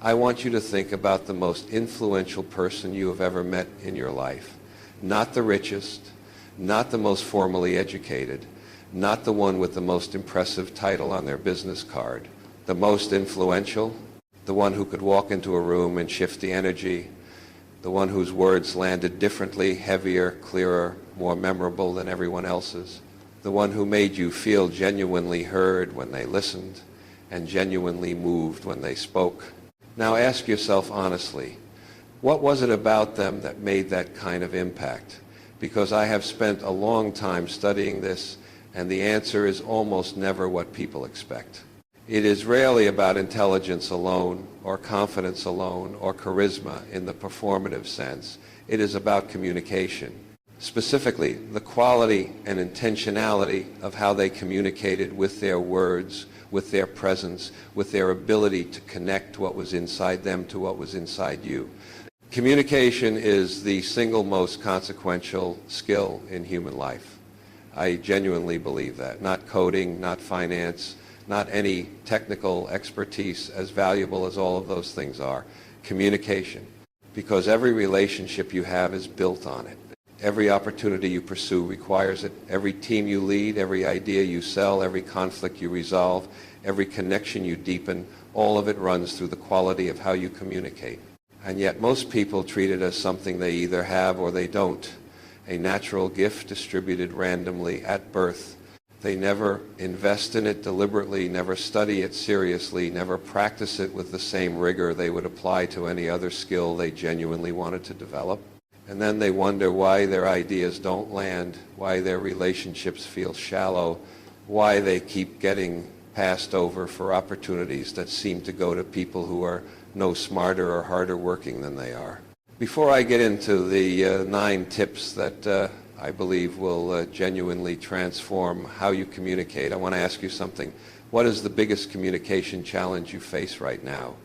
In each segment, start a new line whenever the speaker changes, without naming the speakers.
I want you to think about the most influential person you have ever met in your life. Not the richest, not the most formally educated, not the one with the most impressive title on their business card. The most influential, the one who could walk into a room and shift the energy, the one whose words landed differently, heavier, clearer, more memorable than everyone else's, the one who made you feel genuinely heard when they listened and genuinely moved when they spoke. Now ask yourself honestly, what was it about them that made that kind of impact? Because I have spent a long time studying this, and the answer is almost never what people expect. It is rarely about intelligence alone, or confidence alone, or charisma in the performative sense. It is about communication. Specifically, the quality and intentionality of how they communicated with their words, with their presence, with their ability to connect what was inside them to what was inside you. Communication is the single most consequential skill in human life. I genuinely believe that. Not coding, not finance, not any technical expertise, as valuable as all of those things are. Communication. Because every relationship you have is built on it. Every opportunity you pursue requires it. Every team you lead, every idea you sell, every conflict you resolve, every connection you deepen, all of it runs through the quality of how you communicate. And yet most people treat it as something they either have or they don't. A natural gift distributed randomly at birth. They never invest in it deliberately, never study it seriously, never practice it with the same rigor they would apply to any other skill they genuinely wanted to develop. And then they wonder why their ideas don't land, why their relationships feel shallow, why they keep getting passed over for opportunities that seem to go to people who are no smarter or harder working than they are. Before I get into the 9 tips that I believe will genuinely transform how you communicate, I want to ask you something. What is the biggest communication challenge you face right now?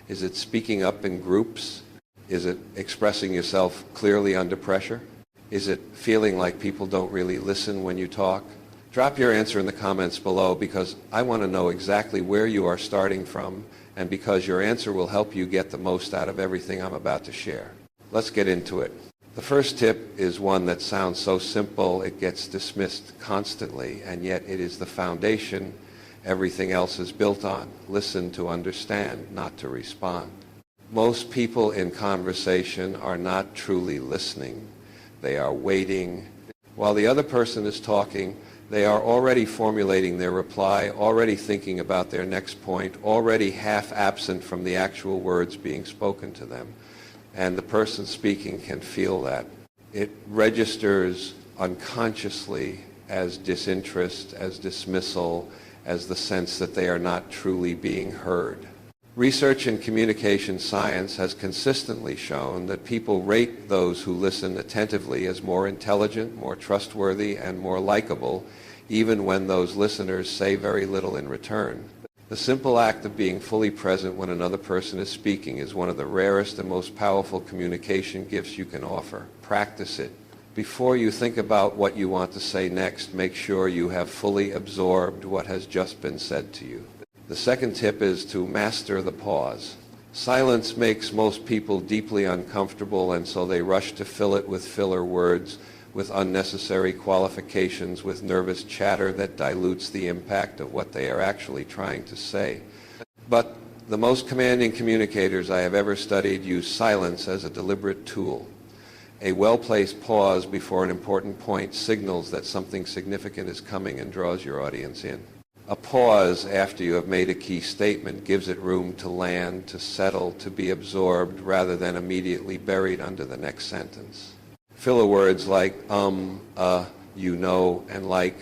Is it speaking up in groups? Is it expressing yourself clearly under pressure? Is it feeling like people don't really listen when you talk? Drop your answer in the comments below, because I want to know exactly where you are starting from, and because your answer will help you get the most out of everything I'm about to share. Let's get into it. The first tip is one that sounds so simple it gets dismissed constantly, and yet it is the foundation everything else is built on. Listen to understand, not to respond. Most people in conversation are not truly listening. They are waiting. While the other person is talking, they are already formulating their reply, already thinking about their next point, already half absent from the actual words being spoken to them. And the person speaking can feel that. It registers unconsciously as disinterest, as dismissal, as the sense that they are not truly being heard. Research in communication science has consistently shown that people rate those who listen attentively as more intelligent, more trustworthy, and more likable, even when those listeners say very little in return. The simple act of being fully present when another person is speaking is one of the rarest and most powerful communication gifts you can offer. Practice it. Before you think about what you want to say next, make sure you have fully absorbed what has just been said to you. The second tip is to master the pause. Silence makes most people deeply uncomfortable, and so they rush to fill it with filler words, with unnecessary qualifications, with nervous chatter that dilutes the impact of what they are actually trying to say. But the most commanding communicators I have ever studied use silence as a deliberate tool. A well-placed pause before an important point signals that something significant is coming and draws your audience in. A pause after you have made a key statement gives it room to land, to settle, to be absorbed, rather than immediately buried under the next sentence. Filler words like you know, and like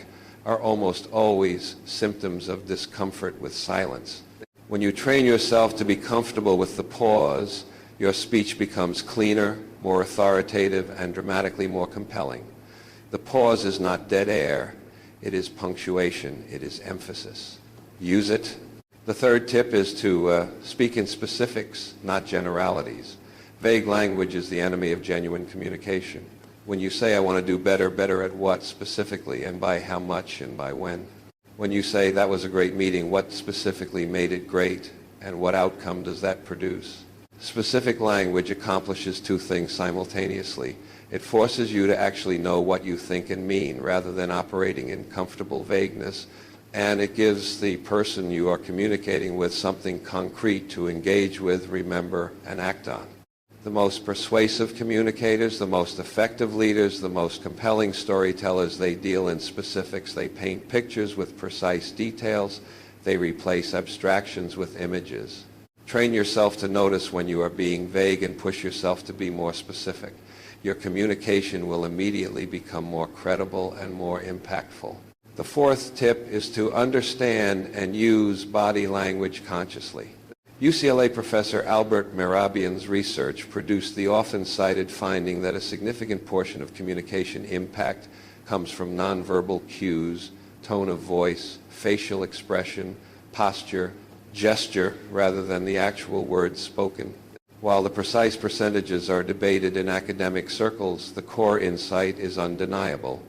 are almost always symptoms of discomfort with silence. When you train yourself to be comfortable with the pause, your speech becomes cleaner, more authoritative, and dramatically more compelling. The pause is not dead air. It is punctuation. It is emphasis. Use it. The third tip is to speak in specifics, not generalities. Vague language is the enemy of genuine communication. When you say, I want to do better, better at what specifically, and by how much, and by when? When you say, that was a great meeting, what specifically made it great, and what outcome does that produce? Specific language accomplishes two things simultaneously. It forces you to actually know what you think and mean rather than operating in comfortable vagueness, and it gives the person you are communicating with something concrete to engage with, remember, and act on. The most persuasive communicators, the most effective leaders, the most compelling storytellers, they deal in specifics. They paint pictures with precise details. They replace abstractions with images. Train yourself to notice when you are being vague and push yourself to be more specific. Your communication will immediately become more credible and more impactful. The fourth tip is to understand and use body language consciously. UCLA professor Albert Mehrabian's research produced the often cited finding that a significant portion of communication impact comes from nonverbal cues, tone of voice, facial expression, posture, gesture, rather than the actual words spoken. While the precise percentages are debated in academic circles, the core insight is undeniable.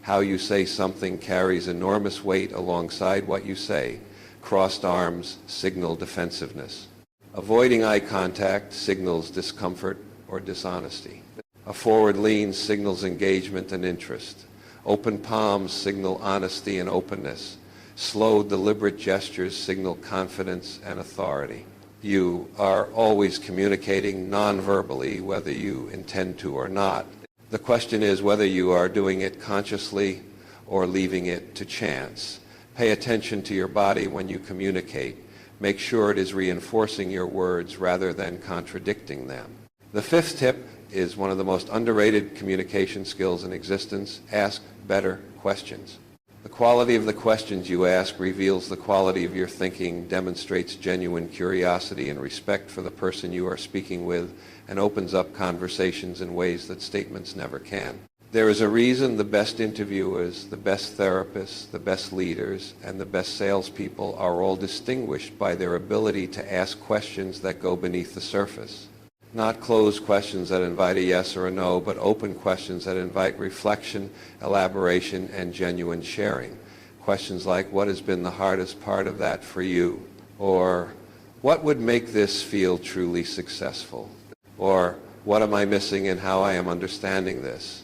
How you say something carries enormous weight alongside what you say. Crossed arms signal defensiveness. Avoiding eye contact signals discomfort or dishonesty. A forward lean signals engagement and interest. Open palms signal honesty and openness. Slow, deliberate gestures signal confidence and authority. You are always communicating non-verbally, whether you intend to or not. The question is whether you are doing it consciously or leaving it to chance. Pay attention to your body when you communicate. Make sure it is reinforcing your words rather than contradicting them. The fifth tip is one of the most underrated communication skills in existence. Ask better questions. The quality of the questions you ask reveals the quality of your thinking, demonstrates genuine curiosity and respect for the person you are speaking with, and opens up conversations in ways that statements never can. There is a reason the best interviewers, the best therapists, the best leaders, and the best salespeople are all distinguished by their ability to ask questions that go beneath the surface. Not closed questions that invite a yes or a no, but open questions that invite reflection, elaboration, and genuine sharing. Questions like, what has been the hardest part of that for you? Or, what would make this feel truly successful? Or, what am I missing in how I am understanding this?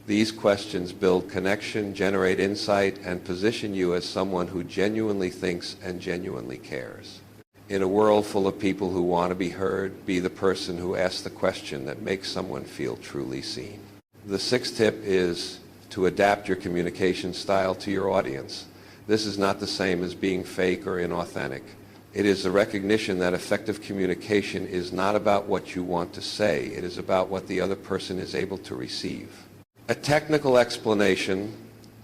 These questions build connection, generate insight, and position you as someone who genuinely thinks and genuinely cares. In a world full of people who want to be heard, be the person who asks the question that makes someone feel truly seen. The sixth tip is to adapt your communication style to your audience. This is not the same as being fake or inauthentic. It is the recognition that effective communication is not about what you want to say. It is about what the other person is able to receive. A technical explanation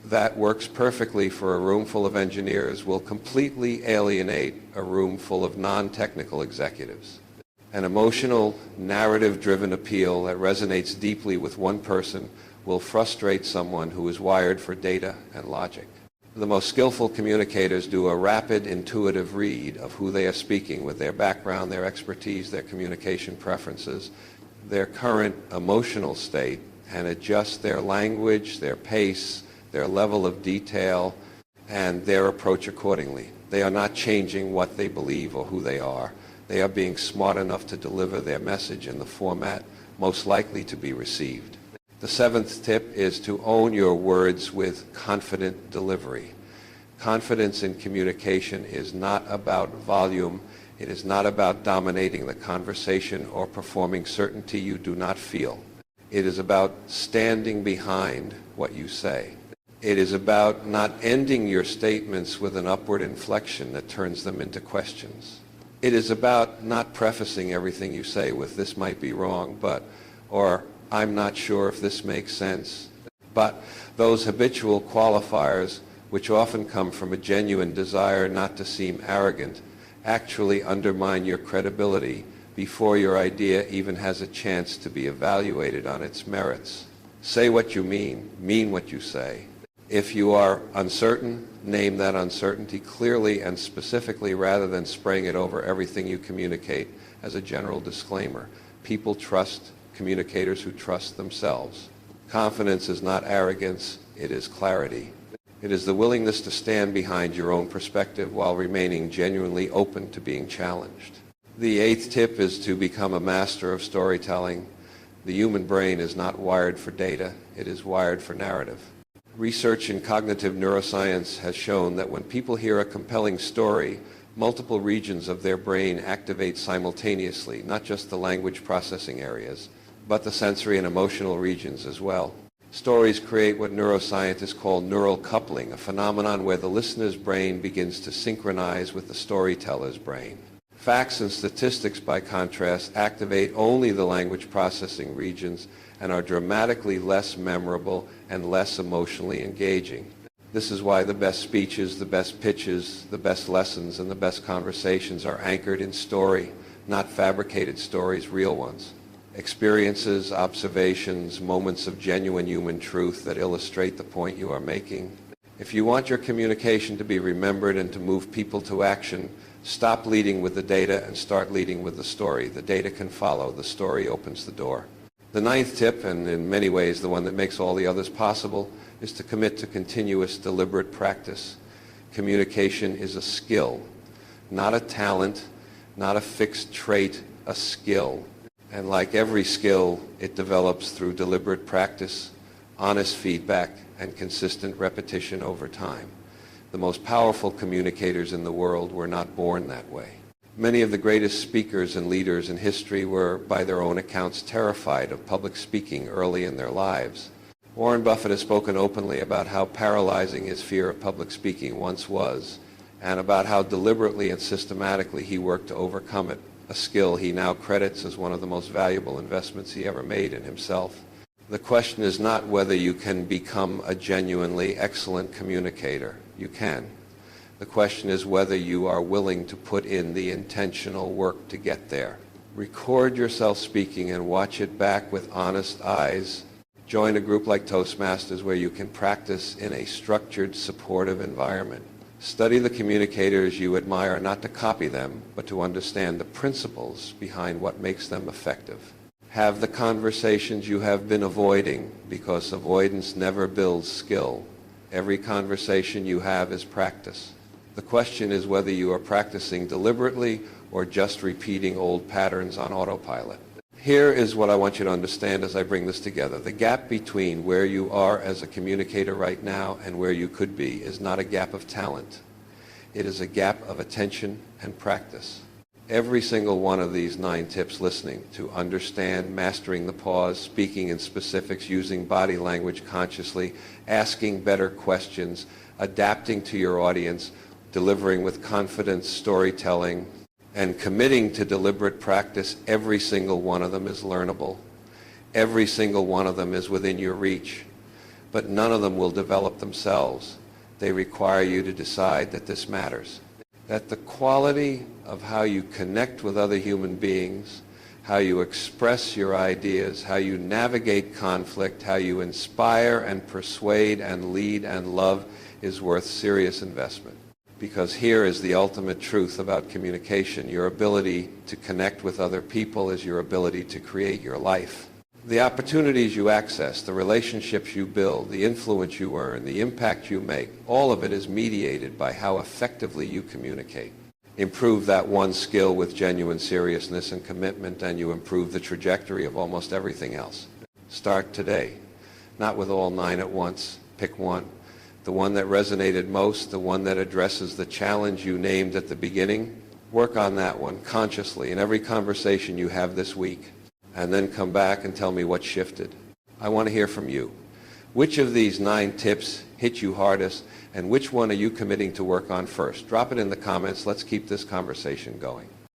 that works perfectly for a room full of engineers will completely alienate a room full of non-technical executives. An emotional, narrative-driven appeal that resonates deeply with one person will frustrate someone who is wired for data and logic. The most skillful communicators do a rapid, intuitive read of who they are speaking with their background, their expertise, their communication preferences, their current emotional state, and adjust their language, their pace, their level of detail, and their approach accordingly. They are not changing what they believe or who they are. They are being smart enough to deliver their message in the format most likely to be received. The seventh tip is to own your words with confident delivery. Confidence in communication is not about volume. It is not about dominating the conversation or performing certainty you do not feel. It is about standing behind what you say. It is about not ending your statements with an upward inflection that turns them into questions. It is about not prefacing everything you say with "this might be wrong, but," or "I'm not sure if this makes sense." But those habitual qualifiers, which often come from a genuine desire not to seem arrogant, actually undermine your credibility before your idea even has a chance to be evaluated on its merits. Say what you mean what you say. If you are uncertain, name that uncertainty clearly and specifically rather than spraying it over everything you communicate as a general disclaimer. People trust communicators who trust themselves. Confidence is not arrogance, it is clarity. It is the willingness to stand behind your own perspective while remaining genuinely open to being challenged. The 8th tip is to become a master of storytelling. The human brain is not wired for data, it is wired for narrative. Research in cognitive neuroscience has shown that when people hear a compelling story, multiple regions of their brain activate simultaneously, not just the language processing areas, but the sensory and emotional regions as well. Stories create what neuroscientists call neural coupling, a phenomenon where the listener's brain begins to synchronize with the storyteller's brain. Facts and statistics, by contrast, activate only the language processing regions and are dramatically less memorable and less emotionally engaging. This is why the best speeches, the best pitches, the best lessons, and the best conversations are anchored in story, not fabricated stories, real ones. Experiences, observations, moments of genuine human truth that illustrate the point you are making. If you want your communication to be remembered and to move people to action, stop leading with the data and start leading with the story. The data can follow. The story opens the door. The 9th tip, and in many ways the one that makes all the others possible, is to commit to continuous, deliberate practice. Communication is a skill, not a talent, not a fixed trait, a skill. And like every skill, it develops through deliberate practice, honest feedback, and consistent repetition over time. The most powerful communicators in the world were not born that way. Many of the greatest speakers and leaders in history were, by their own accounts, terrified of public speaking early in their lives. Warren Buffett has spoken openly about how paralyzing his fear of public speaking once was, and about how deliberately and systematically he worked to overcome it, a skill he now credits as one of the most valuable investments he ever made in himself. The question is not whether you can become a genuinely excellent communicator. You can. The question is whether you are willing to put in the intentional work to get there. Record yourself speaking and watch it back with honest eyes. Join a group like Toastmasters where you can practice in a structured, supportive environment. Study the communicators you admire, not to copy them, but to understand the principles behind what makes them effective. Have the conversations you have been avoiding, because avoidance never builds skill. Every conversation you have is practice. The question is whether you are practicing deliberately or just repeating old patterns on autopilot. Here is what I want you to understand as I bring this together. The gap between where you are as a communicator right now and where you could be is not a gap of talent. It is a gap of attention and practice. Every single one of these 9 tips, listening to understand, mastering the pause, speaking in specifics, using body language consciously, asking better questions, adapting to your audience, delivering with confidence, storytelling, and committing to deliberate practice, every single one of them is learnable. Every single one of them is within your reach. But none of them will develop themselves. They require you to decide that this matters. That the quality of how you connect with other human beings, how you express your ideas, how you navigate conflict, how you inspire and persuade and lead and love is worth serious investment. Because here is the ultimate truth about communication. Your ability to connect with other people is your ability to create your life. The opportunities you access, the relationships you build, the influence you earn, the impact you make, all of it is mediated by how effectively you communicate. Improve that one skill with genuine seriousness and commitment, and you improve the trajectory of almost everything else. Start today. Not with all 9 at once. Pick one. The one that resonated most, the one that addresses the challenge you named at the beginning. Work on that one consciously in every conversation you have this week. And then come back and tell me what shifted. I want to hear from you. Which of these 9 tips hit you hardest, and which one are you committing to work on first? Drop it in the comments. Let's keep this conversation going.